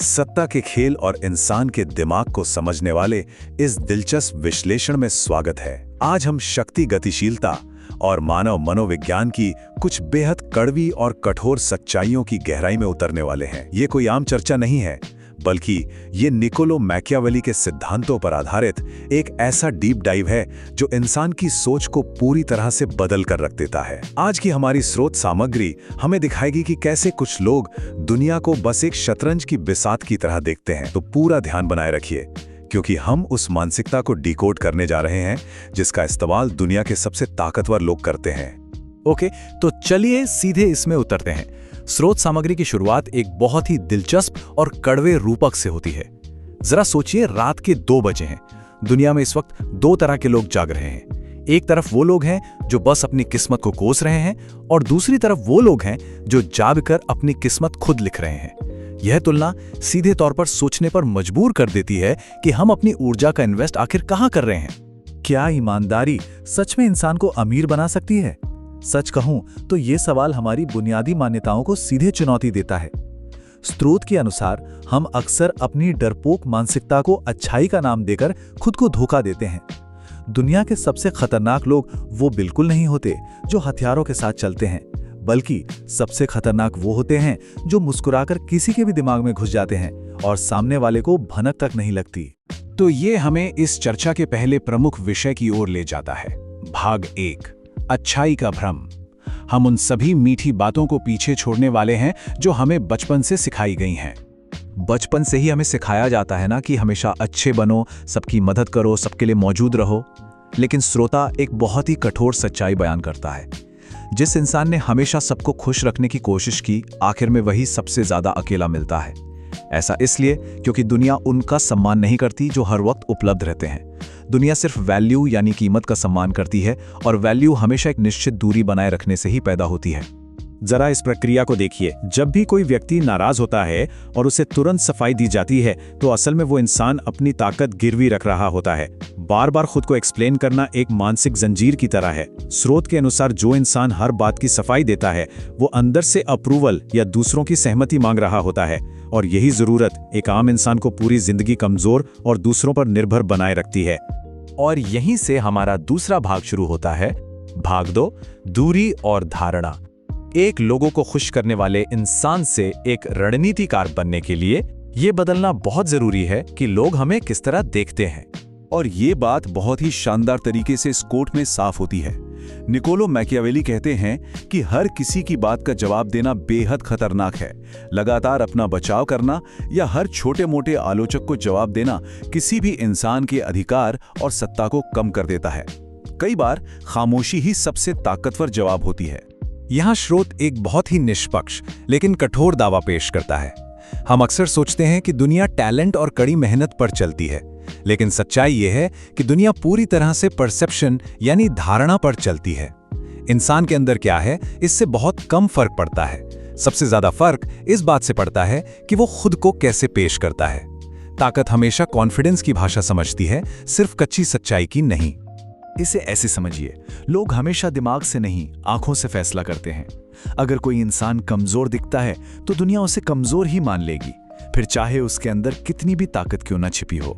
सत्ता के खेल और इंसान के दिमाग को समझने वाले इस दिलचस्प विश्लेषण में स्वागत है। आज हम शक्ति, गतिशीलता और मानव मनोविज्ञान की कुछ बेहद कड़वी और कठोर सच्चाइयों की गहराई में उतरने वाले हैं। ये कोई आम चर्चा नहीं है, बल्कि ये निकोलो मैकियावेली के सिद्धांतों पर आधारित एक ऐसा डीप डाइव है जो इंसान की सोच को पूरी तरह से बदल कर रख देता है। आज की हमारी स्रोत सामग्री हमें दिखाएगी कि कैसे कुछ लोग दुनिया को बस एक शतरंज की बिसात की तरह देखते हैं। तो पूरा ध्यान बनाए रखिए, क्योंकि हम उस मानसिकता को डिकोड करने जा रहे हैं जिसका इस्तेमाल दुनिया के सबसे ताकतवर लोग करते हैं। ओके, तो चलिए सीधे इसमें उतरते हैं। स्रोत सामग्री की शुरुआत एक बहुत ही दिलचस्प और कड़वे रूपक से होती है। जरा सोचिए, रात के 2 बजे हैं। दुनिया में इस वक्त 2 तरह के लोग जाग रहे हैं। एक तरफ वो लोग हैं जो बस अपनी किस्मत को कोस रहे हैं, और दूसरी तरफ वो लोग हैं जो जागकर अपनी किस्मत खुद लिख रहे हैं। यह तुलना सीधे तौर पर सोचने पर मजबूर कर देती है कि हम अपनी ऊर्जा का इन्वेस्ट आखिर कहां कर रहे हैं। क्या ईमानदारी सच में इंसान को अमीर बना सकती है? सच कहूं तो ये सवाल हमारी बुनियादी मान्यताओं को सीधे चुनौती देता है। स्रोत के अनुसार हम अक्सर अपनी डरपोक मानसिकता को अच्छाई का नाम देकर खुद को धोखा देते हैं। दुनिया के सबसे खतरनाक लोग वो बिल्कुल नहीं होते जो हथियारों के साथ चलते हैं, बल्कि सबसे खतरनाक वो होते हैं जो मुस्कुराकर किसी के भी दिमाग में घुस जाते हैं और सामने वाले को भनक तक नहीं लगती। तो ये हमें इस चर्चा के पहले प्रमुख विषय की ओर ले जाता है। भाग 1, अच्छाई का भ्रम। हम उन सभी मीठी बातों को पीछे छोड़ने वाले हैं जो हमें बचपन से सिखाई गई हैं। बचपन से ही हमें सिखाया जाता है ना कि हमेशा अच्छे बनो, सबकी मदद करो, सबके लिए मौजूद रहो। लेकिन श्रोता एक बहुत ही कठोर सच्चाई बयान करता है। जिस इंसान ने हमेशा सबको खुश रखने की कोशिश की, आखिर में वही सबसे ज्यादा अकेला मिलता है। ऐसा इसलिए क्योंकि दुनिया उनका सम्मान नहीं करती जो हर वक्त उपलब्ध रहते हैं। दुनिया सिर्फ वैल्यू यानी कीमत का सम्मान करती है, और वैल्यू हमेशा एक निश्चित दूरी बनाए रखने से ही पैदा होती है। जरा इस प्रक्रिया को देखिए। जब भी कोई व्यक्ति नाराज होता है और उसे तुरंत सफाई दी जाती है, तो असल में वो इंसान अपनी ताकत गिरवी रख रहा होता है। बार बार खुद को एक्सप्लेन करना एक मानसिक जंजीर की तरह है। स्रोत के अनुसार जो इंसान हर बात की सफाई देता है, वो अंदर से अप्रूवल या दूसरों की सहमति मांग रहा होता है, और यही जरूरत एक आम इंसान को पूरी जिंदगी कमजोर और दूसरों पर निर्भर बनाए रखती है। और यहीं से हमारा दूसरा भाग शुरू होता है। भाग 2, दूरी और धारणा। एक लोगों को खुश करने वाले इंसान से एक रणनीतिकार बनने के लिए यह बदलना बहुत जरूरी है कि लोग हमें किस तरह देखते हैं। और ये बात बहुत ही शानदार तरीके से इस कोट में साफ होती है। निकोलो मैकियावेली कहते हैं कि हर किसी की बात का जवाब देना बेहद खतरनाक है। लगातार अपना बचाव करना या हर छोटे मोटे आलोचक को जवाब देना किसी भी इंसान के अधिकार और सत्ता को कम कर देता है। कई बार खामोशी ही सबसे ताकतवर जवाब होती है। यहाँ स्रोत एक बहुत ही निष्पक्ष लेकिन कठोर दावा पेश करता है। हम अक्सर सोचते हैं कि दुनिया टैलेंट और कड़ी मेहनत पर चलती है, लेकिन सच्चाई यह है कि दुनिया पूरी तरह से परसेप्शन यानी धारणा पर चलती है। इंसान के अंदर क्या है, इससे बहुत कम फर्क पड़ता है। सबसे ज्यादा फर्क इस बात से पड़ता है कि वो खुद को कैसे पेश करता है। ताकत हमेशा कॉन्फिडेंस की भाषा समझती है, सिर्फ कच्ची सच्चाई की नहीं। इसे ऐसे समझिए, लोग हमेशा दिमाग से नहीं, आंखों से फैसला करते हैं। अगर कोई इंसान कमजोर दिखता है तो दुनिया उसे कमजोर ही मान लेगी, फिर चाहे उसके अंदर कितनी भी ताकत क्यों न छिपी हो।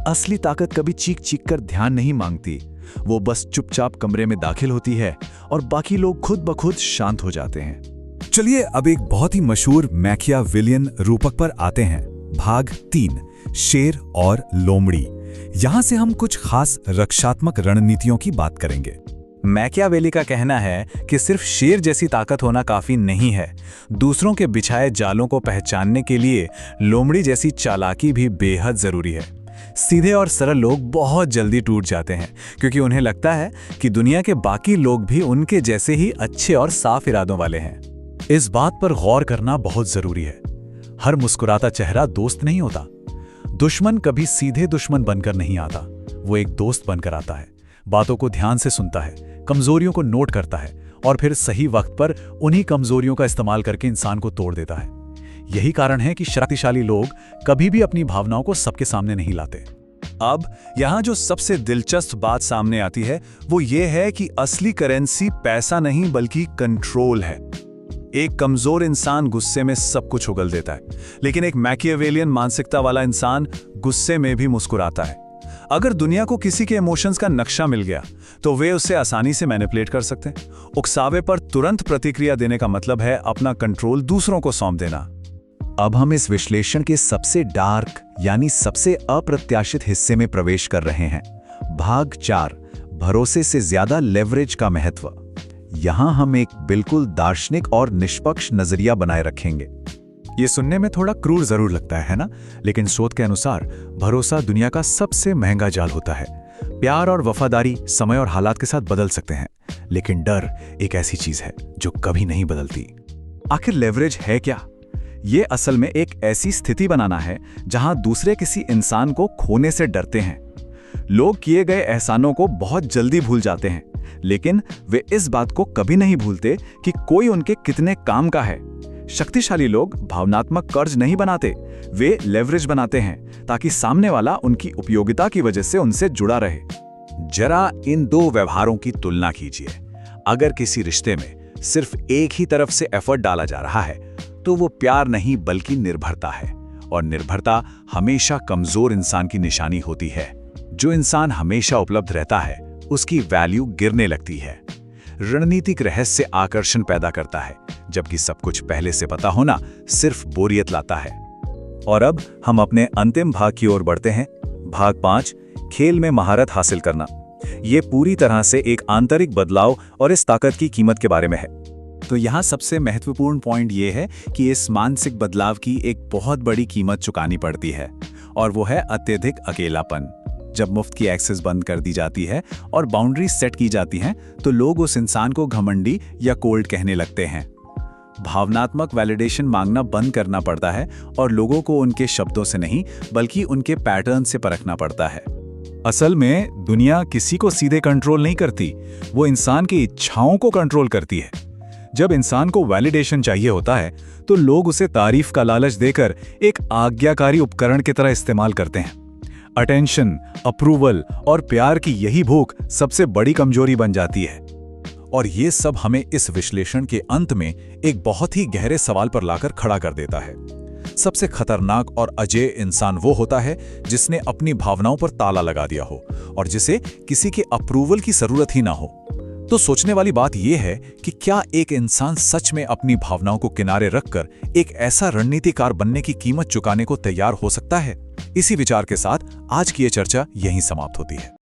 असली ताकत कभी चीख चीख कर ध्यान नहीं मांगती, वो बस चुपचाप कमरे में दाखिल होती है और बाकी लोग खुद ब खुद शांत हो जाते हैं। चलिए अब एक बहुत ही मशहूर मैकियावेलियन रूपक पर आते हैं। भाग 3, शेर और लोमड़ी। यहां से हम कुछ खास रक्षात्मक रणनीतियों की बात करेंगे। मैकियावेली का कहना है कि सिर्फ शेर जैसी ताकत होना काफी नहीं है। दूसरों के बिछाए जालों को पहचानने के लिए लोमड़ी जैसी चालाकी भी बेहद जरूरी है। सीधे और सरल लोग बहुत जल्दी टूट जाते हैं, क्योंकि उन्हें लगता है कि दुनिया के बाकी लोग भी उनके जैसे ही अच्छे और साफ इरादों वाले हैं। इस बात पर गौर करना बहुत जरूरी है। हर मुस्कुराता चेहरा दोस्त नहीं होता। दुश्मन कभी सीधे दुश्मन बनकर नहीं आता, वो एक दोस्त बनकर आता है। बातों को ध्यान से सुनता है, कमजोरियों को नोट करता है, और फिर सही वक्त पर उन्हीं कमजोरियों का इस्तेमाल करके इंसान को तोड़ देता है। यही कारण है कि शक्तिशाली लोग कभी भी अपनी भावनाओं को सबके सामने नहीं लाते। अब यहाँ जो सबसे दिलचस्प बात सामने आती है वो ये है कि असली करेंसी पैसा नहीं बल्कि कंट्रोल है। एक कमजोर इंसान गुस्से में सब कुछ उगल देता है, लेकिन एक मैकियावेलियन मानसिकता वाला इंसान गुस्से में भी मुस्कुराता है। अगर दुनिया को किसी के इमोशंस का नक्शा मिल गया तो वे उसे आसानी से मैनिपुलेट कर सकते हैं। उकसावे पर तुरंत प्रतिक्रिया देने का मतलब है अपना कंट्रोल दूसरों को सौंप देना। अब हम इस विश्लेषण के सबसे डार्क यानी सबसे अप्रत्याशित हिस्से में प्रवेश कर रहे हैं। भाग 4, भरोसे से ज्यादा लेवरेज का महत्व। यहां हम एक बिल्कुल दार्शनिक और निष्पक्ष नजरिया बनाए रखेंगे। ये सुनने में थोड़ा क्रूर जरूर लगता है ना? लेकिन शोध के अनुसार भरोसा दुनिया का सबसे महंगा जाल होता है। प्यार और वफादारी समय और हालात के साथ बदल सकते हैं, लेकिन डर एक ऐसी चीज है जो कभी नहीं बदलती। आखिर लेवरेज है क्या? ये असल में एक ऐसी स्थिति बनाना है जहां दूसरे किसी इंसान को खोने से डरते हैं। लोग किए गए एहसानों को बहुत जल्दी भूल जाते हैं, लेकिन वे इस बात को कभी नहीं भूलते कि कोई उनके कितने काम का है। शक्तिशाली लोग भावनात्मक कर्ज नहीं बनाते, वे लेवरेज बनाते हैं ताकि सामने वाला उनकी उपयोगिता की वजह से उनसे जुड़ा रहे। जरा इन दो व्यवहारों की तुलना कीजिए। अगर किसी रिश्ते में सिर्फ एक ही तरफ से एफर्ट डाला जा रहा है तो वो प्यार नहीं बल्कि निर्भरता है, और निर्भरता हमेशा कमजोर इंसान की निशानी होती है। जो इंसान हमेशा उपलब्ध रहता है उसकी वैल्यू गिरने लगती है। रणनीतिक रहस्य आकर्षण पैदा करता है, जबकि सब कुछ पहले से पता होना सिर्फ बोरियत लाता है। और अब हम अपने अंतिम भाग की ओर बढ़ते हैं। भाग 5, खेल में महारत हासिल करना। ये पूरी तरह से एक आंतरिक बदलाव और इस ताकत की कीमत के बारे में है। तो यहाँ सबसे महत्वपूर्ण पॉइंट ये है कि इस मानसिक बदलाव की एक बहुत बड़ी कीमत चुकानी पड़ती है, और वो है अत्यधिक अकेलापन। जब मुफ्त की एक्सेस बंद कर दी जाती है और बाउंड्री सेट की जाती हैं, तो लोग उस इंसान को घमंडी या कोल्ड कहने लगते हैं। भावनात्मक वैलिडेशन मांगना बंद करना पड़ता है और लोगों को उनके शब्दों से नहीं बल्कि उनके पैटर्न से परखना पड़ता है। असल में दुनिया किसी को सीधे कंट्रोल नहीं करती, वो इंसान की इच्छाओं को कंट्रोल करती है। जब इंसान को वैलिडेशन चाहिए होता है तो लोग उसे तारीफ का लालच देकर एक आज्ञाकारी उपकरण की तरह इस्तेमाल करते हैं। अटेंशन, अप्रूवल और प्यार की यही भूख सबसे बड़ी कमजोरी बन जाती है। और ये सब हमें इस विश्लेषण के अंत में एक बहुत ही गहरे सवाल पर लाकर खड़ा कर देता है। सबसे खतरनाक और अजेय इंसान वो होता है जिसने अपनी भावनाओं पर ताला लगा दिया हो और जिसे किसी के अप्रूवल की जरूरत ही ना हो। तो सोचने वाली बात यह है कि क्या एक इंसान सच में अपनी भावनाओं को किनारे रखकर एक ऐसा रणनीतिकार बनने की कीमत चुकाने को तैयार हो सकता है? इसी विचार के साथ आज की ये चर्चा यहीं समाप्त होती है।